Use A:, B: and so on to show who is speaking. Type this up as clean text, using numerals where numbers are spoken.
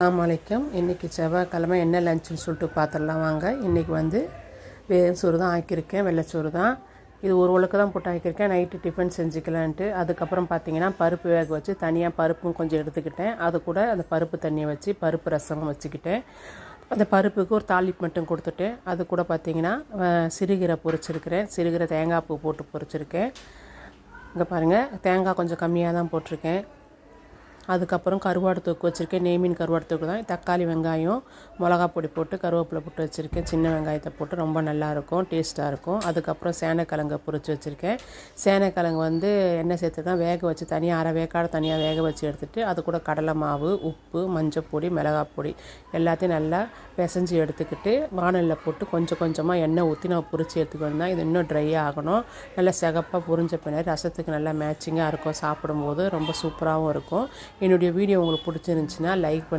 A: அஸ்ஸலாமு இன்றைக்கி செவ்வாய்க்கிழமை என்ன லஞ்சுன்னு சொல்லிட்டு பார்த்துடலாம் வாங்க. இன்றைக்கி வெறும் சோறு தான் ஆக்கியிருக்கேன், வெள்ளைச்சோறு தான். இது ஒரு உலக்கு தான் போட்டு ஆக்கியிருக்கேன். Night tiffin செஞ்சுக்கலான்ட்டு. அதுக்கப்புறம் பார்த்திங்கன்னா பருப்பு வேக வச்சு தனியாக பருப்பும் கொஞ்சம் எடுத்துக்கிட்டேன். அது கூட அந்த பருப்பு தண்ணியை வச்சு பருப்பு ரசமும் வச்சுக்கிட்டேன். அந்த பருப்புக்கு ஒரு தாளிப்பு மட்டும் கொடுத்துட்டேன். அது கூட பார்த்திங்கன்னா சிறுகீரை பொரிச்சிருக்கிறேன். சிறுகீரை தேங்காய் பூ போட்டு பொரிச்சிருக்கேன். இங்கே பாருங்கள், தேங்காய் கொஞ்சம் கம்மியாக தான் போட்டிருக்கேன். அதுக்கப்புறம் கருவாடு தொக்கு வச்சுருக்கேன். நெய்மீன் கருவாடு தொக்கு தான். தக்காளி வெங்காயம் மிளகா பொடி போட்டு கருவேப்பிலை போட்டு வச்சுருக்கேன். சின்ன வெங்காயத்தை போட்டு ரொம்ப நல்லாயிருக்கும், டேஸ்ட்டாக இருக்கும். அதுக்கப்புறம் சேனைக்கிழங்கு பொரிச்சு வச்சுருக்கேன். சேனைக்கிழங்கு எண்ணெய் சேர்த்து தான் வேக வச்சு தனியாக அரை வேக்காடு தனியாக வேக வச்சு எடுத்துகிட்டு அது கூட கடலை மாவு, உப்பு, மஞ்சள் பொடி, மிளகாய் பொடி எல்லாத்தையும் நல்லா பிசைஞ்சு எடுத்துக்கிட்டு வானலில் போட்டு கொஞ்சம் கொஞ்சமாக எண்ணெய் ஊற்றி நான் பொரிச்சு எடுத்துக்க வந்தேன். இது இன்னும் ட்ரை ஆகணும். நல்லா சிகப்பாக பொரிஞ்ச பின்னாடி ரசத்துக்கு நல்லா மேட்சிங்காக இருக்கும். சாப்பிடும்போது ரொம்ப சூப்பராகவும் இருக்கும். என்னுடைய வீடியோ உங்களுக்கு பிடிச்சிருந்துச்சின்னா லைக்